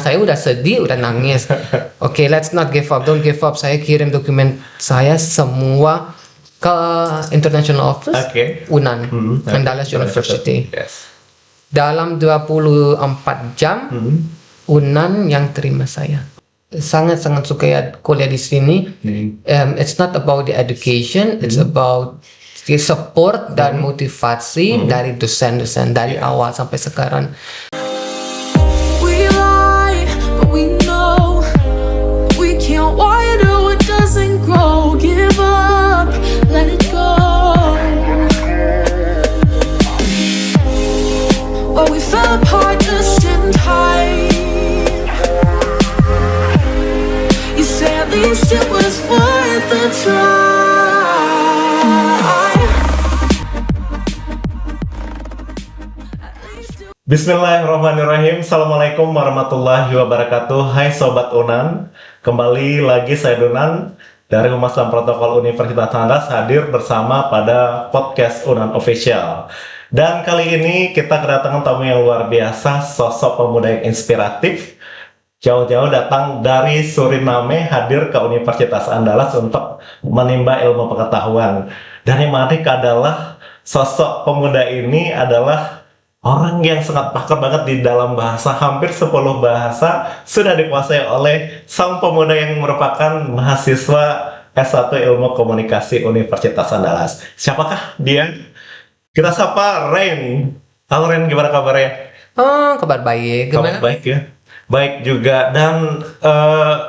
saya udah sedih, udah nangis. Oke, let's not give up, don't give up. Saya kirim dokumen saya semua ke International Office UNAN, Andalas University. Yes. Dalam 24 jam UNAN yang terima saya. Sangat-sangat suka kuliah di sini. It's not about the education, it's about the support dan motivasi dari dosen-dosen dari awal sampai sekarang. We lie, but we know we can't water what doesn't grow. Give up, let it go. Well, we fell apart just in time. You say at least it was worth the try. Bismillahirrahmanirrahim. Assalamualaikum warahmatullahi wabarakatuh. Hai Sobat Unan, kembali lagi saya Dunan dari Humas dan Protokol Universitas Andalas hadir bersama pada podcast Unan Official. Dan kali ini kita kedatangan tamu yang luar biasa, sosok pemuda yang inspiratif. Jauh-jauh datang dari Suriname hadir ke Universitas Andalas untuk menimba ilmu pengetahuan. Dan yang menarik adalah sosok pemuda ini adalah orang yang sangat pakar banget di dalam bahasa, hampir 10 bahasa sudah dikuasai oleh sang pemuda yang merupakan mahasiswa S1 Ilmu Komunikasi Universitas Andalas. Siapakah dia? Kita sapa Rain. Halo Rain, gimana kabarnya? Oh, kabar baik. Gimana? Kabar baik ya? Baik juga. Dan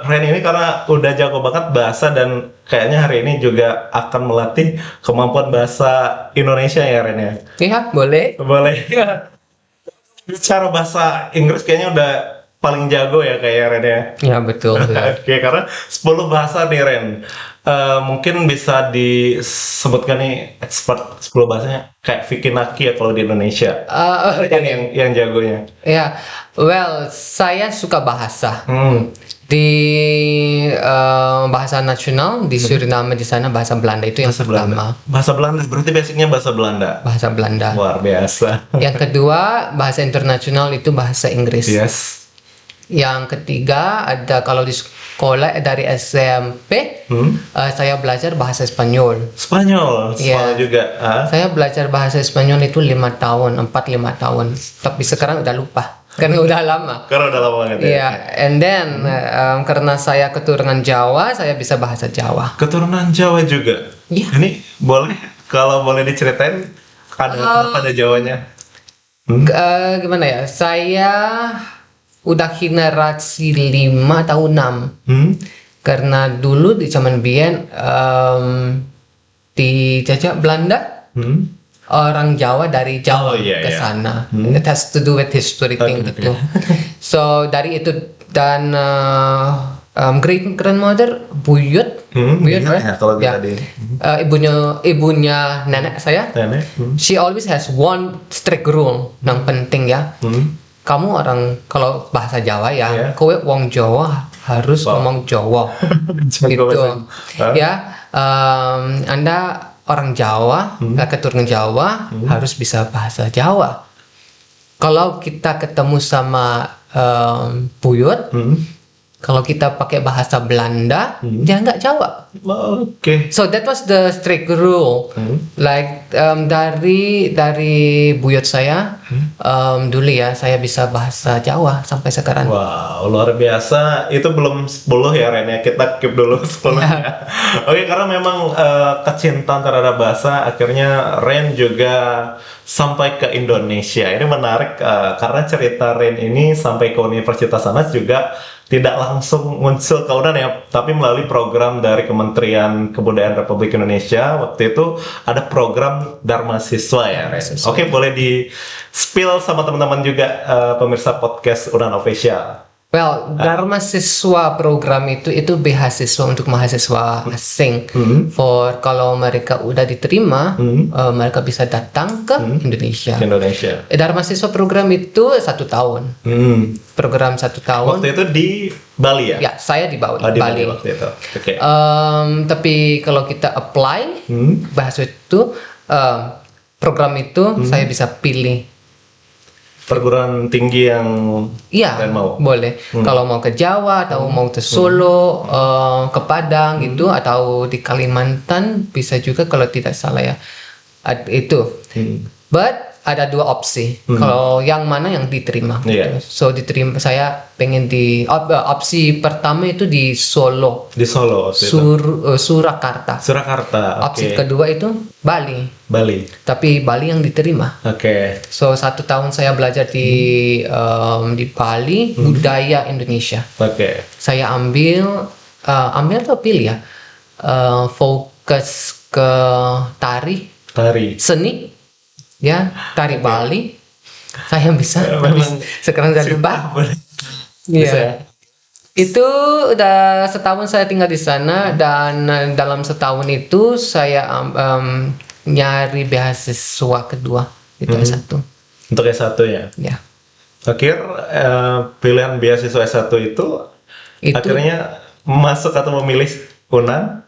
Rain ini karena udah jago banget bahasa dan kayaknya hari ini juga akan melatih kemampuan bahasa Indonesia ya Rain ya? Iya, boleh. Boleh. Bicara bahasa Inggris kayaknya udah paling jago ya kayak Ren ya? Ya, betul. Oke, karena 10 bahasa nih Ren. Mungkin bisa disebutkan nih expert 10 bahasanya kayak Vicky Naki ya kalau di Indonesia. Yang jagonya. Ya, well, saya suka bahasa. Di bahasa nasional di Suriname di sana bahasa Belanda itu yang pertama. Bahasa Belanda berarti basicnya bahasa Belanda. Bahasa Belanda. Luar biasa. Yang kedua bahasa internasional itu bahasa Inggris. Yes. Yang ketiga ada kalau di sekolah dari SMP saya belajar bahasa Spanyol. Spanyol juga. Saya belajar bahasa Spanyol itu 5 tahun, 4-5 tahun. Tapi sekarang udah lupa. Karena udah lama. Karena udah lama banget ya. Iya, and then karena saya keturunan Jawa, saya bisa bahasa Jawa. Keturunan Jawa juga. Iya. Ini boleh kalau boleh diceritain kenapa ada Jawanya? Gimana ya? Saya udah generasi 5 atau 6. Karena dulu di zaman Bien dijajah Belanda. Orang Jawa dari Jawa ke sana. It has to do with history thing gitu. So dari itu dan great grandmother buyut, ya, kalau tadi. ibunya nenek saya. She always has one strict rule yang penting ya. Kamu orang kalau bahasa Jawa ya, kowe wong Jawa harus ngomong Jawa. Gitu. Ya, Anda orang Jawa, keturunan Jawa harus bisa bahasa Jawa. Kalau kita ketemu sama buyut, kalau kita pakai bahasa Belanda, dia nggak jawab. Oke. So that was the strict rule. Like dari buyut saya dulu ya, saya bisa bahasa Jawa sampai sekarang. Wow, luar biasa. Itu belum 10 ya Ren ya. Kita keep dulu 10-nya. Oke, karena memang kecintaan terhadap bahasa akhirnya Ren juga sampai ke Indonesia. Ini menarik karena cerita Ren ini sampai ke Universitas Andalas juga tidak langsung muncul ke UNAN ya, tapi melalui program dari Kementerian Kebudayaan Republik Indonesia. Waktu itu ada program Dharma Siswa ya. Oke, boleh di-spill sama teman-teman juga pemirsa podcast UNAN Official. Well, Dharma Siswa program itu beasiswa untuk mahasiswa asing. For kalau mereka udah diterima, mereka bisa datang ke Indonesia. Dharma Siswa program itu 1 tahun. Program 1 tahun. Waktu itu di Bali ya? Ya, saya di Bali. Bali waktu itu. Oke. Tapi kalau kita apply bahasa itu program itu saya bisa pilih perguruan tinggi yang Iya, kalian mau? boleh. Kalau mau ke Jawa atau mau ke Solo, ke Padang gitu, atau di Kalimantan bisa juga kalau tidak salah ya. Itu. But ada 2 opsi. Kalau yang mana yang diterima. Iya. So diterima, saya pengen opsi pertama itu di Solo, Di Solo waktu itu. Surakarta. Surakarta. Opsi Oke. kedua itu Bali. Bali. Tapi Bali yang diterima. Oke. So 1 tahun saya belajar di Bali, budaya Indonesia. Oke. Saya ambil atau pilih ya, fokus ke Tari. seni, ya, tari Bali. Saya bisa. Memang Sekarang dari Mbak. Bisa ya? Iya. Itu udah setahun saya tinggal di sana, dan dalam setahun itu saya nyari beasiswa kedua itu S1. Untuk S1 ya. Ya. Akhir pilihan beasiswa S1 itu akhirnya masuk atau memilih UNAN?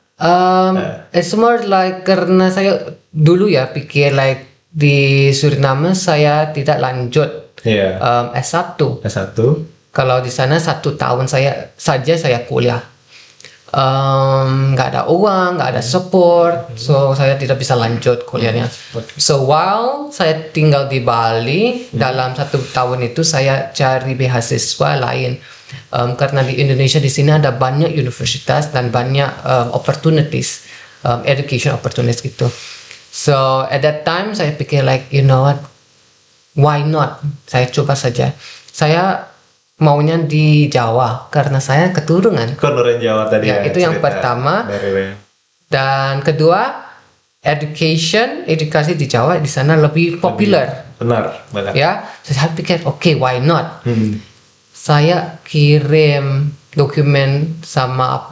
It's more like karena saya dulu ya pikir like di Suriname saya tidak lanjut Iya. S1. S1. Kalau di sana 1 tahun saya kuliah. Nggak ada uang, nggak ada support, so saya tidak bisa lanjut kuliahnya. So while saya tinggal di Bali, dalam 1 tahun itu saya cari beasiswa lain. Karena di Indonesia di sini ada banyak universitas dan banyak opportunities, education opportunities gitu. So at that time saya pikir like, you know what, why not? Saya coba saja. Saya maunya di Jawa karena saya keturunan. Keturunan Jawa tadi Ya, itu yang pertama. Dan kedua, edukasi di Jawa di sana lebih populer. Benar, benar. Ya, saya pikir oke, why not? Saya kirim dokumen sama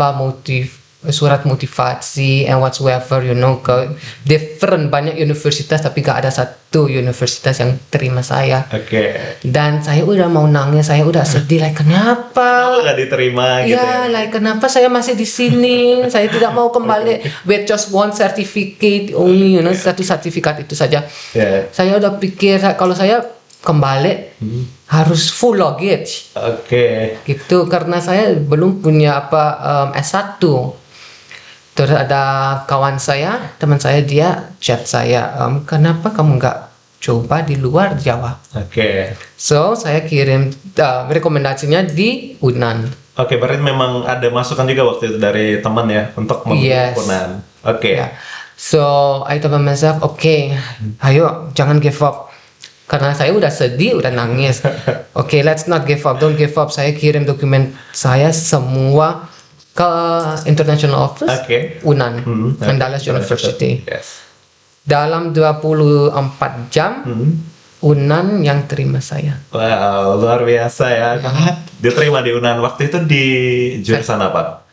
surat motivasi and whatsoever, you know, ke different banyak universitas, tapi gak ada satu universitas yang terima saya. Oke. Dan saya udah mau nangis, saya udah sedih, like kenapa? Nggak diterima gitu ya? Ya, like kenapa saya masih di sini? Saya tidak mau kembali with just one certificate only, you know, satu sertifikat itu saja. Ya. Saya udah pikir kalau saya kembali harus full luggage. Oke. Gitu, karena saya belum punya S1. Terus ada kawan saya, teman saya, dia chat saya, kenapa kamu nggak coba di luar Jawa? Oke. So saya kirim rekomendasinya di UNAN. Oke, berarti memang ada masukan juga waktu itu dari teman ya untuk memilih Yes. UNAN. Oke. Ya. So I told myself, oke, ayo jangan give up. Karena saya udah sedih, udah nangis. Oke, let's not give up, don't give up. Saya kirim dokumen saya semua ke International Office, Oke. UNAN, Andalas University. Yes. Dalam 24 jam, UNAN yang terima saya. Wow, luar biasa ya. Diterima di UNAN. Waktu itu di jurusan apa?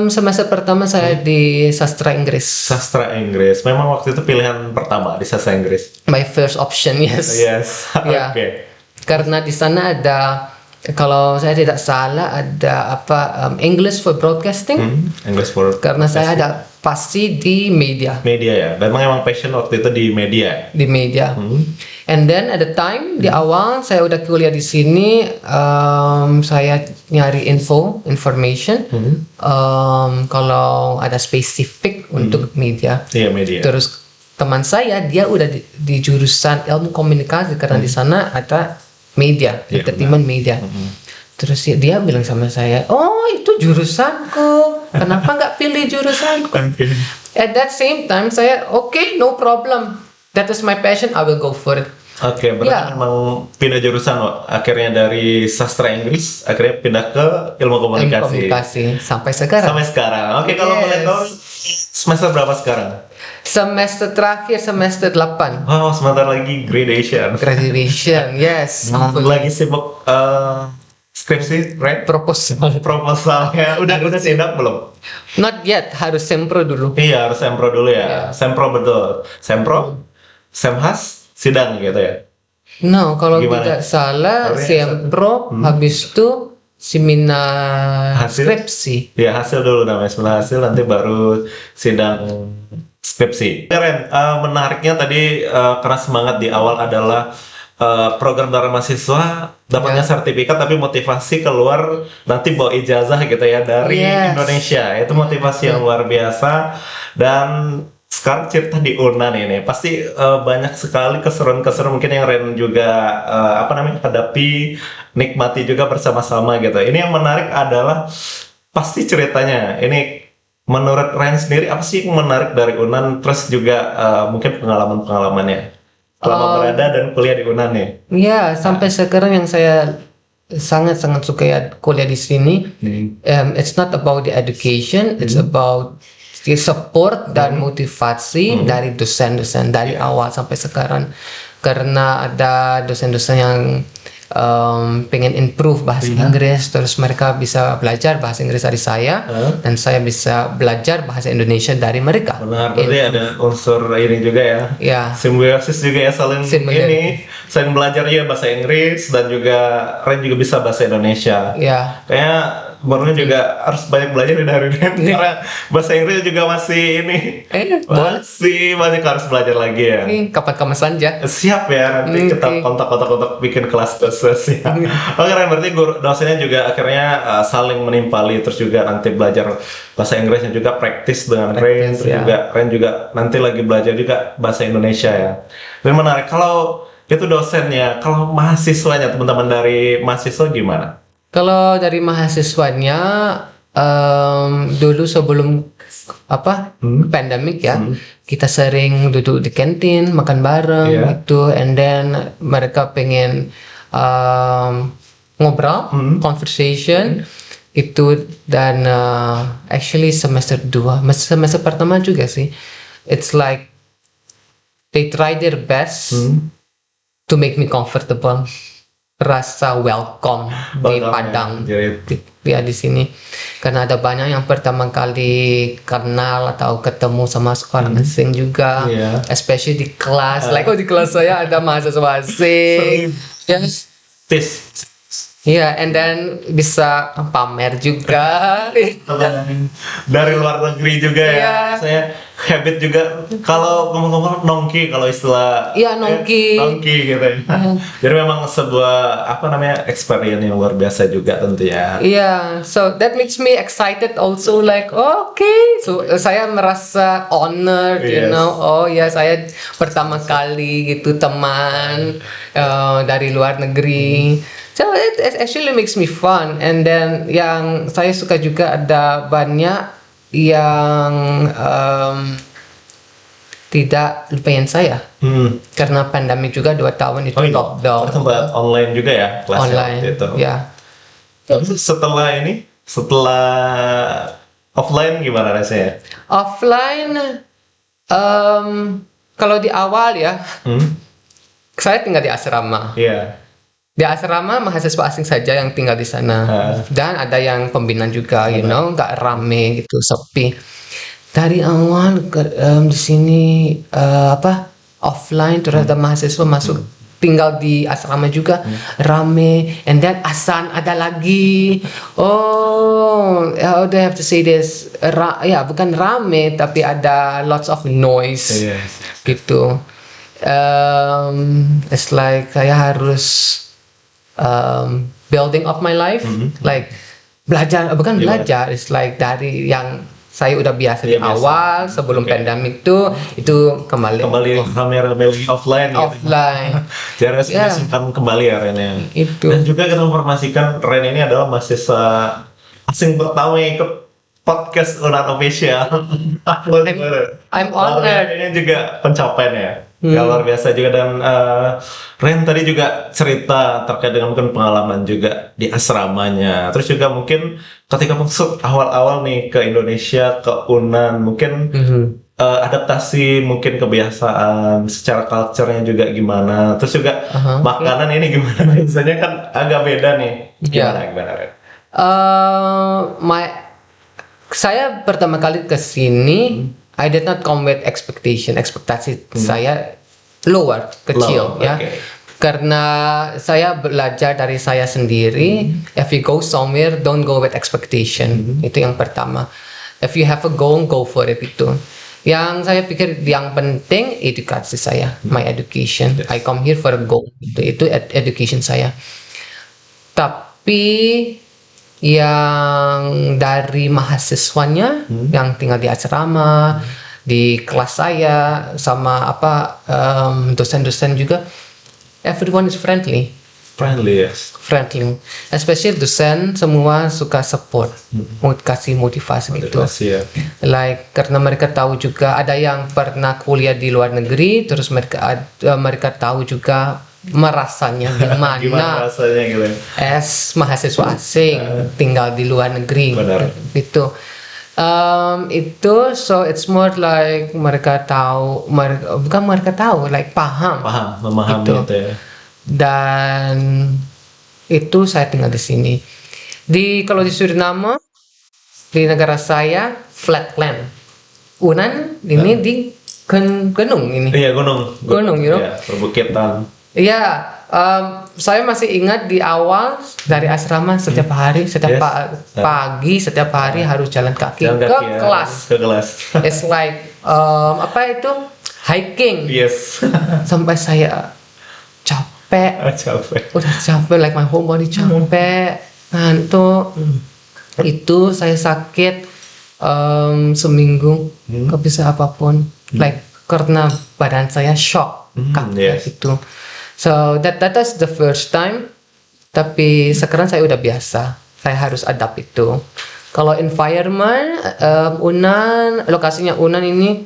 Semester pertama saya di sastra Inggris. Sastra Inggris. Memang waktu itu pilihan pertama di sastra Inggris. My first option, yes. Yes. Ya. Oke. Karena di sana ada, kalau saya tidak salah, ada English for Broadcasting. English for Karena saya ada pasti di media. media ya. Memang passion waktu itu di media. Di media. And then at the time di awal saya udah kuliah di sini, saya nyari information. Kalau ada spesifik untuk media. Iya, media. Terus teman saya dia udah di jurusan ilmu komunikasi karena di sana ada media, Iya, entertainment media. Terus dia bilang sama saya, oh itu jurusanku, kenapa nggak pilih jurusanku? At that same time saya, okay, no problem, that is my passion, I will go for it. Oke, berarti Ya. memang pindah jurusan Wak. Akhirnya dari sastra Inggris akhirnya pindah ke ilmu komunikasi. Komunikasi sampai sekarang. Sampai sekarang. Oke, kalau boleh tahu semester berapa sekarang? Semester terakhir, semester 8. Oh, sebentar lagi graduation. Graduation, yes. Lagi sibuk skripsi, right? Proposal. Proposalnya udah sidang belum? Not yet, harus sempro dulu. Iya, harus sempro dulu ya. Iya. Sempro betul. Sempro, semhas, sidang gitu ya. No, kalau Gimana? tidak salah, Harusnya sempro, habis itu seminar Hasil? skripsi. Ya, hasil dulu namanya. Setelah hasil nanti baru sidang skripsi. Keren. Menariknya tadi keras semangat di awal adalah program darah mahasiswa dapatnya sertifikat tapi motivasi keluar nanti bawa ijazah gitu ya dari Indonesia. Itu motivasi yang luar biasa. Dan sekarang cerita di UNAN ini pasti banyak sekali keseruan-keseruan mungkin yang Ren juga hadapi, nikmati juga bersama-sama gitu. Ini yang menarik adalah pasti ceritanya. Ini menurut Ren sendiri apa sih yang menarik dari UNAN, terus juga mungkin pengalaman-pengalamannya selama berada dan kuliah di UNAN nih? Ya, sampai sekarang yang saya sangat-sangat suka ya kuliah di sini. It's not about the education, it's about the support dan motivasi dari dosen-dosen dari awal sampai sekarang. Karena ada dosen-dosen yang pengen improve bahasa Inggris, terus mereka bisa belajar bahasa Inggris dari saya, dan saya bisa belajar bahasa Indonesia dari mereka. Benar, berarti ada unsur ini juga ya. Ya. Simbiosis juga ya, saling belajar juga bahasa Inggris dan juga Ren juga bisa bahasa Indonesia. Ya. Kayak Borneo juga harus banyak belajar dari Ren karena bahasa Inggris juga masih masih banyak harus belajar lagi ya. Kapan-kapan saja. Siap ya, nanti kita kontak bikin kelas khusus ya. Oke Ren, berarti dosennya juga akhirnya saling menimpali, terus juga nanti belajar bahasa Inggrisnya juga praktis dengan Ren, terus juga Ren juga nanti lagi belajar juga bahasa Indonesia ya. Dan menarik, kalau itu dosennya, kalau mahasiswanya, teman-teman dari mahasiswa gimana? Kalau dari mahasiswanya dulu sebelum pandemik ya, kita sering duduk di kantin makan bareng gitu, and then mereka pengen ngobrol, conversation itu, dan actually semester 2, semester pertama juga sih, it's like they try their best to make me comfortable, rasa welcome di Padang ya di sini, karena ada banyak yang pertama kali kenal atau ketemu sama orang asing juga, especially di kelas, di kelas saya ada mahasiswa asing, and then bisa pamer juga dari luar negeri juga ya. Saya habit juga kalau ngomong-ngomong nongki, kalau istilah nongki gitu ya. Jadi memang sebuah experience yang luar biasa juga tentunya. So that makes me excited also, so saya merasa honored, you know. Saya pertama kali gitu teman dari luar negeri. So it actually makes me fun, and then yang saya suka juga ada banyak yang tidak lupain saya karena pandemi juga 2 tahun itu lockdown. Sempat online juga ya kelasnya online itu. Ya. Setelah offline gimana rasanya? Offline kalau di awal ya, saya tinggal di asrama. Di asrama mahasiswa asing saja yang tinggal di sana, dan ada yang pembinaan juga, nggak rame gitu, sepi. Dari awal di sini offline, terus ada mahasiswa masuk tinggal di asrama juga, rame, and then asan ada lagi. How do I have to say this? Bukan rame tapi ada lots of noise gitu. It's like saya harus building up my life, belajar, it's like dari yang saya udah biasa di awal sebelum pandemik itu kembali offline. Jadi simpan kembali ya Ren ya. Dan juga kita informasikan Ren ini adalah mahasiswa asing pertama yang ikut podcast UNAN Official. I'm honored. Ini juga pencapaian ya. Luar biasa juga. Dan Ren tadi juga cerita terkait dengan mungkin pengalaman juga di asramanya, terus juga mungkin ketika masuk awal-awal nih ke Indonesia, ke UNAN, mungkin adaptasi, mungkin kebiasaan secara culture-nya juga gimana, terus juga makanan ini gimana, biasanya kan agak beda nih. Gimana Ren? Saya pertama kali ke sini, I did not come with ekspektasi saya kecil ya. Karena saya belajar dari saya sendiri, if you go somewhere, don't go with expectation. Itu yang pertama. If you have a goal, go for it itu. Yang saya pikir yang penting edukasi saya, my education. I come here for a goal. Itu education saya. Tapi yang dari mahasiswanya yang tinggal di asrama, di kelas saya sama dosen-dosen juga, everyone is friendly. Yes. Friendly, especially dosen semua suka support, mau kasih motivasi gitu. Ya. Like karena mereka tahu juga ada yang pernah kuliah di luar negeri, terus mereka tahu juga merasanya Gimana gimana rasanya gitu? as mahasiswa asing tinggal di luar negeri. Benar. Gitu. Itu so it's more like mereka tahu, bukan mereka tahu, like paham. Memahami Gitu. itu ya. Dan itu saya tinggal di sini. Kalau di Suriname, di negara saya flatland. Unan ini di gunung ini. Iya, gunung. Gunung, you know? Iya, perbukitan. Iya, saya masih ingat di awal dari asrama setiap hari, setiap pagi, setiap hari harus jalan kaki Jalan ke kaki ya, kelas. Ke kelas. It's like hiking. Yes. Sampai saya capek. Capek. Udah capek, like my whole body capek, ngantuk. Itu saya sakit seminggu, gak bisa apapun, like karena badan saya shock, Yes. itu. So that is the first time. Tapi sekarang saya udah biasa, saya harus adapt itu. Kalau environment, lokasinya Unan ini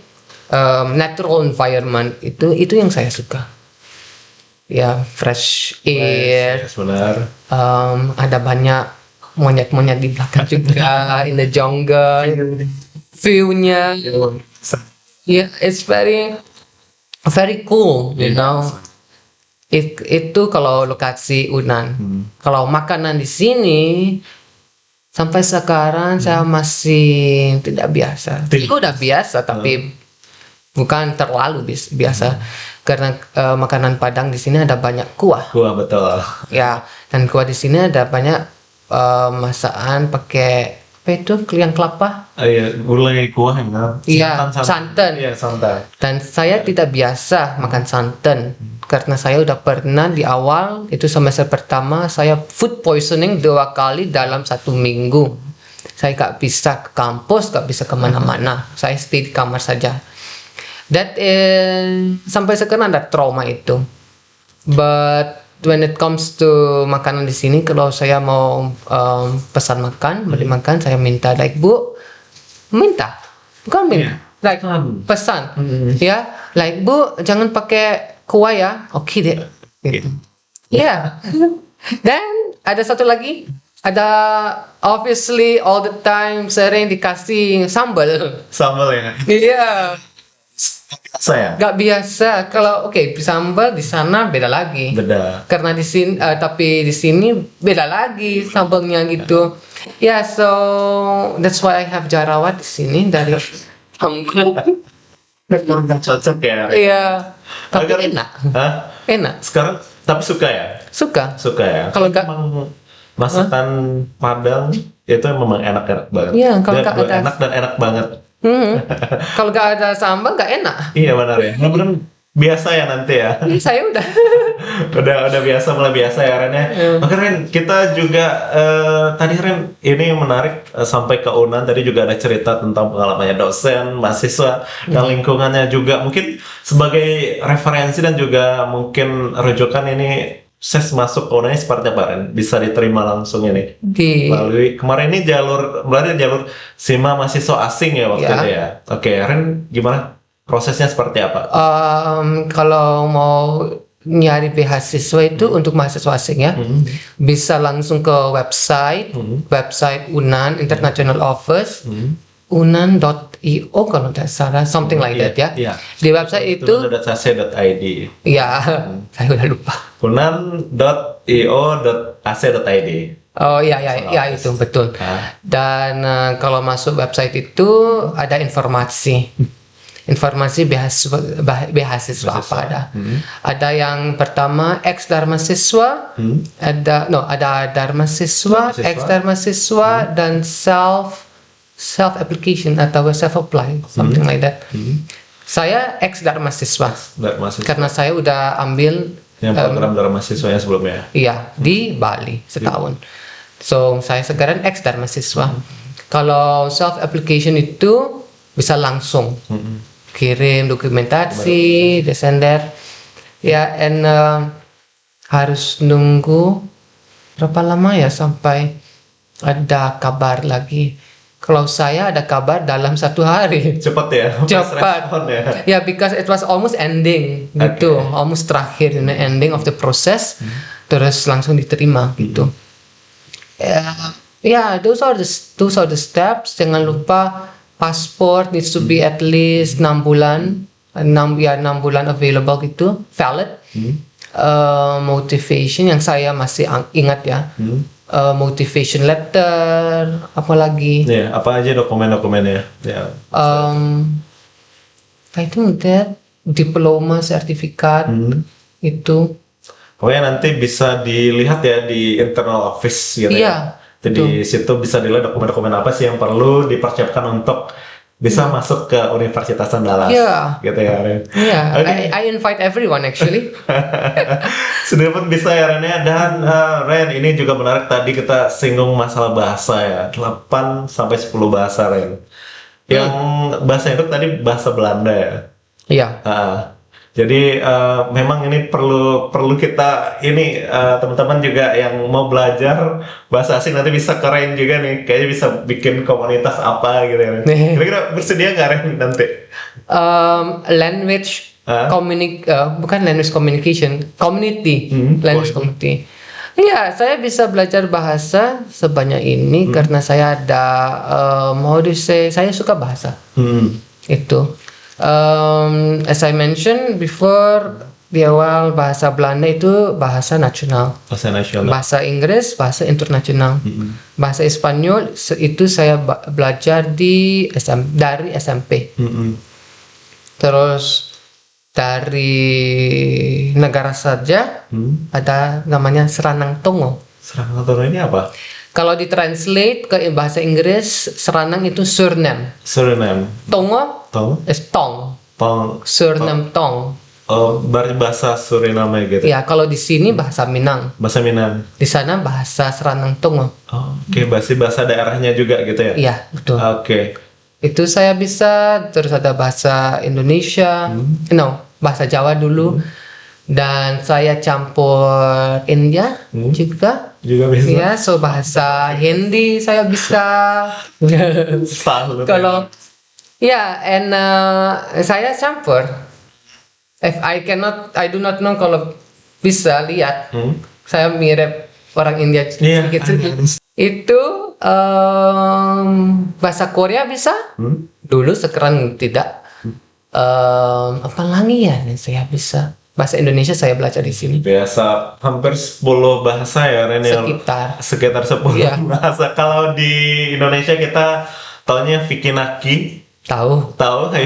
natural environment, itu yang saya suka. Ya, fresh air. Yes, benar. Ada banyak monyet-monyet di belakang juga, in the jungle. View-nya, yeah, it's very cool, you know. Itu kalau lokasi Unan. Kalau makanan di sini, sampai sekarang saya masih tidak biasa. Udah biasa, tapi bukan terlalu biasa. Karena makanan Padang di sini ada banyak kuah. Kuah, betul. Ya, dan kuah di sini ada banyak masakan pakai apa itu? Yang kelapa. Iya, gulai kuah ya. Iya, santan. Iya, santan. Dan saya tidak biasa makan santan karena saya udah pernah di awal itu semester pertama saya food poisoning 2 kali dalam 1 minggu. Saya gak bisa ke kampus, gak bisa kemana-mana. Saya stay di kamar saja. Sampai sekarang ada trauma itu. But when it comes to makanan di sini, kalau saya mau pesan makan, beli makan, saya minta like Bu, bukan minta, like pesan, ya, like Bu jangan pakai kuah ya, oke deh. Gitu. Ya. Dan ada satu lagi, ada obviously all the time sering dikasih sambal. Sambal ya. Iya. Saya. Gak biasa kalau sambal di sana beda lagi. Beda. Karena di sini tapi di sini beda lagi sambalnya gitu. Ya, so that's why I have jarawat di sini dari sambal. Cocok ya. Iya. Tapi Agar- enak. Hah? Enak. Sekarang tapi suka ya? Suka. Suka ya. Kalau nggak- memang masakan Padang itu memang enak banget. Iya, kalau nggak ada- enak dan enak banget. Kalau gak ada sambal gak enak. Iya benar ya. Mudah-mudahan biasa ya nanti ya. Ini saya udah. udah biasa, mulai biasa ya Ren ya. Maka Ren, kita juga tadi Ren ini menarik sampai ke Unan tadi juga ada cerita tentang pengalamannya dosen, mahasiswa dan lingkungannya juga mungkin sebagai referensi dan juga mungkin rujukan ini ses masuk ke Unan ini seperti apa Ren? Bisa diterima langsung ini melalui kemarin ini berarti jalur SIMA mahasiswa asing ya waktu itu ya. Oke, Ren gimana? Prosesnya seperti apa? Kalau mau nyari beasiswa itu untuk mahasiswa asing ya, bisa langsung ke website Unan International Office, unan.io kalau tidak salah, something like that ya. Iya. Di website itu, unan.ac.id. ya, saya udah lupa. unan.io.ac.id. Oh ya itu betul. Dan kalau masuk website itu ada informasi beasiswa apa ada. Ada yang pertama ex Dharma siswa, ada Dharma siswa, ex Dharma siswa dan self self application atau self apply, something like that. Saya ex Dharma Siswa karena saya udah ambil yang program Dharma Siswa yang sebelumnya. Iya, di Bali setahun. So saya sekarang ex Dharma Siswa. Kalau self application itu bisa langsung kirim dokumentasi, desender. Ya, and harus nunggu berapa lama ya sampai ada kabar lagi. Kalau saya ada kabar dalam 1 hari. Cepat ya? Cepat. Ya, because it was almost ending gitu, almost terakhir, ending of the process, terus langsung diterima gitu. Those are the steps. Jangan lupa passport needs to be at least 6 bulan, 6 bulan available gitu, valid. Motivation yang saya masih ingat ya. Motivation letter, apa lagi? Apa aja dokumen-dokumennya? I think that diploma, sertifikat itu. Pokoknya nanti bisa dilihat ya di internal office gitu ya. Jadi situ bisa dilihat dokumen-dokumen apa sih yang perlu dipersiapkan untuk bisa masuk ke Universitas Andalas, gitu ya Ren. I invite everyone actually. Sudah pun bisa ya Ren ya. Dan Ren, ini juga menarik, tadi kita singgung masalah bahasa ya, 8 sampai 10 bahasa Ren. Yang bahasa itu tadi bahasa Belanda ya. Iya. Jadi memang ini perlu kita ini teman-teman juga yang mau belajar bahasa asing nanti bisa keren juga nih, kayaknya bisa bikin komunitas apa gitu ya. Kira-kira bersedia nggak Ren nanti? Language bukan language communication, community, language community. Iya, saya bisa belajar bahasa sebanyak ini karena saya ada saya suka bahasa. Itu. As I mentioned before di awal, bahasa Belanda itu bahasa nasional. Bahasa Inggris bahasa internasional. Bahasa Spanyol itu saya belajar dari SMP. Terus dari negara saja ada namanya Seranang Tongo. Seranang Tongo ini apa? Kalau ditranslate ke bahasa Inggris, Seranang itu surname. Tongo is tong. Surname tong. Berarti bahasa Suriname gitu. Ya, kalau di sini bahasa Minang. Di sana bahasa Seranang Tongo. Bahasa daerahnya juga gitu ya? Iya, betul. Itu saya bisa. Terus ada bahasa Indonesia. Bahasa Jawa dulu. Dan saya campur India juga bisa. Ya, so bahasa Hindi saya bisa. Kalau saya campur. If I do not know, kalau bisa lihat, saya mirip orang India sedikit. Itu bahasa Korea bisa. Dulu, sekarang tidak. Apa lagi ya yang saya bisa? Bahasa Indonesia saya belajar di sini. Biasa hampir 10 bahasa ya Ren. Sekitar 10 bahasa. Kalau di Indonesia kita taunya Vicky Naki. Tahu ya,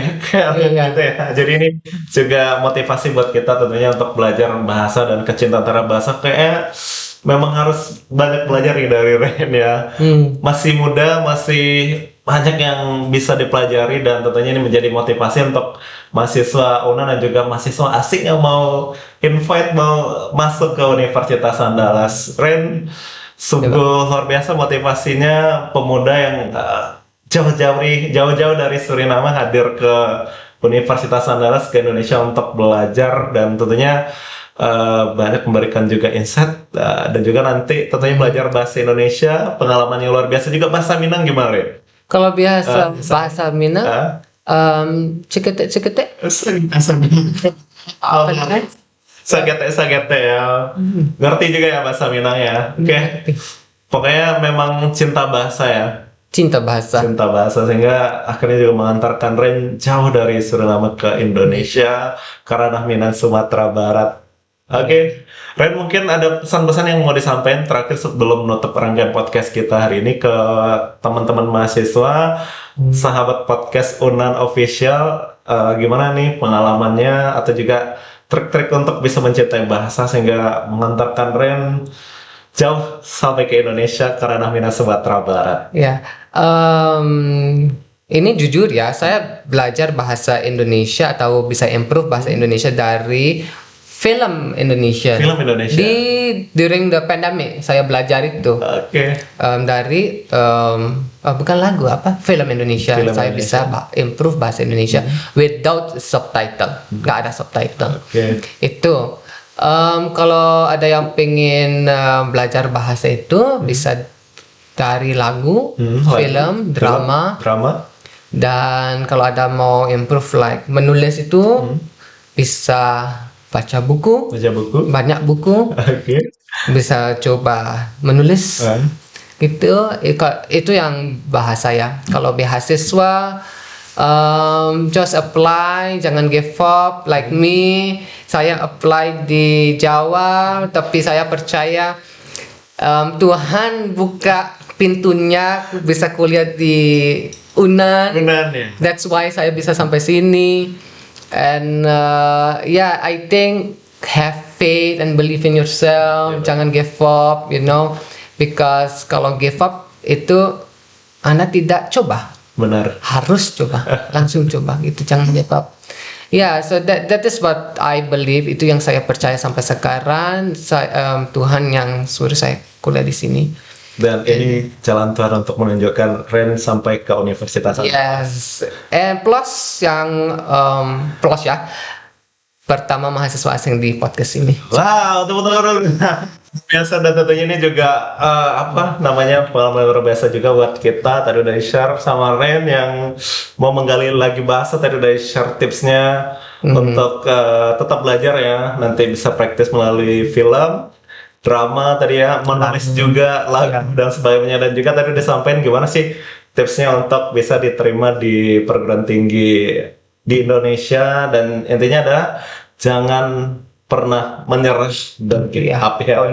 gitu ya. Jadi ini juga motivasi buat kita tentunya untuk belajar bahasa dan kecintaan antara bahasa. Kayak memang harus banyak belajar nih dari Ren ya. Masih muda, masih banyak yang bisa dipelajari, dan tentunya ini menjadi motivasi untuk mahasiswa UNAN dan juga mahasiswa asing yang mau masuk ke Universitas Andalas. Ren, sungguh luar biasa motivasinya, pemuda yang jauh-jauh dari Suriname hadir ke Universitas Andalas ke Indonesia untuk belajar, dan tentunya banyak memberikan juga insight, dan juga nanti tentunya belajar bahasa Indonesia, pengalaman yang luar biasa juga. Bahasa Minang gimana Ren? Kalau bahasa Minang, cekete. Sagete ya. Ngerti juga ya bahasa Minang ya. Pokoknya memang cinta bahasa ya. Cinta bahasa sehingga akhirnya juga mengantarkan Ren jauh dari Suriname ke Indonesia, Ranah Minang, Sumatera Barat. Ren, mungkin ada pesan-pesan yang mau disampaikan terakhir sebelum menutup rangkaian podcast kita hari ini ke teman-teman mahasiswa, sahabat podcast UNAN Official. Gimana nih pengalamannya atau juga trik-trik untuk bisa mencintai bahasa sehingga mengantarkan Ren jauh sampai ke Indonesia, ke Ranah Minang, Sumatera Barat? Ya, Ini jujur ya, saya belajar bahasa Indonesia atau bisa improve bahasa Indonesia dari film Indonesia. Film Indonesia. During the pandemic saya belajar itu. Oke. Dari bukan lagu apa film Indonesia. Film Saya Indonesia. bisa improve bahasa Indonesia without subtitle. Nggak ada subtitle. Oke. Itu kalau ada yang pengen belajar bahasa itu bisa dari lagu, film, drama. Dan kalau ada mau improve like menulis itu bisa baca buku. Banyak buku. Oke. Bisa coba menulis. Itu yang bahasa ya. Kalau beasiswa just apply, jangan give up like me. Saya apply di Jawa, tapi saya percaya Tuhan buka pintunya bisa kuliah di Unan ya. That's why saya bisa sampai sini. And I think have faith and believe in yourself. Jangan give up, because kalau give up itu Anda tidak coba. Benar. Harus coba, langsung coba gitu, jangan give up. So that is what I believe. Itu yang saya percaya sampai sekarang. Tuhan yang suruh saya kuliah di sini. Dan ini jalan Tuhan untuk menunjukkan Ren sampai ke universitas. Yes. And plus yang plus ya. Pertama mahasiswa asing di podcast ini. Wow, tepuk-tepuk dulu. Biasa dan tentunya ini juga pengalaman luar biasa juga buat kita. Tadi udah share sama Ren yang mau menggali lagi bahasa. Tadi udah share tipsnya untuk tetap belajar ya. Nanti bisa praktis melalui film, drama tadi ya, menulis juga lagu dan sebagainya. Dan juga tadi udah sampaikan gimana sih tipsnya untuk bisa diterima di perguruan tinggi di Indonesia. Dan intinya adalah jangan pernah menyerah dan give up ya.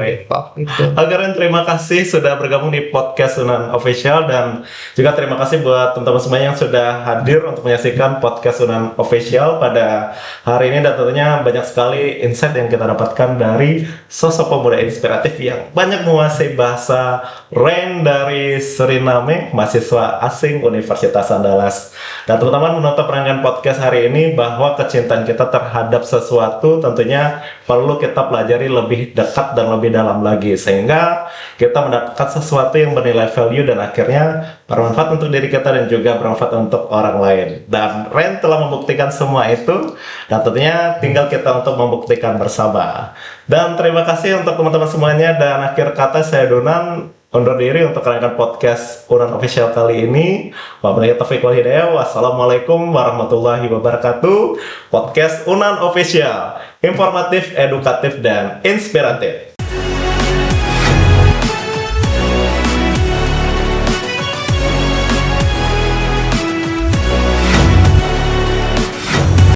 Oke Ren, terima kasih sudah bergabung di podcast Unan Official. Dan juga terima kasih buat teman-teman semuanya yang sudah hadir untuk menyaksikan podcast Unan Official pada hari ini. Dan tentunya banyak sekali insight yang kita dapatkan dari sosok pemuda inspiratif yang banyak menguasai bahasa. Ren dari Suriname, mahasiswa asing Universitas Andalas. Dan teman-teman menutup rangkaian podcast hari ini bahwa kecintaan kita terhadap sesuatu tentunya perlu kita pelajari lebih dekat dan lebih dalam lagi, sehingga kita mendapatkan sesuatu yang bernilai value dan akhirnya bermanfaat untuk diri kita dan juga bermanfaat untuk orang lain. Dan Ren telah membuktikan semua itu, dan tentunya tinggal kita untuk membuktikan bersama. Dan terima kasih untuk teman-teman semuanya. Dan akhir kata saya Donan undur diri untuk rangkaian podcast Unan Official kali ini. Wabillahi taufiq wal hidayah. Wassalamualaikum warahmatullahi wabarakatuh. Podcast Unan Official, informatif, edukatif, dan inspiratif.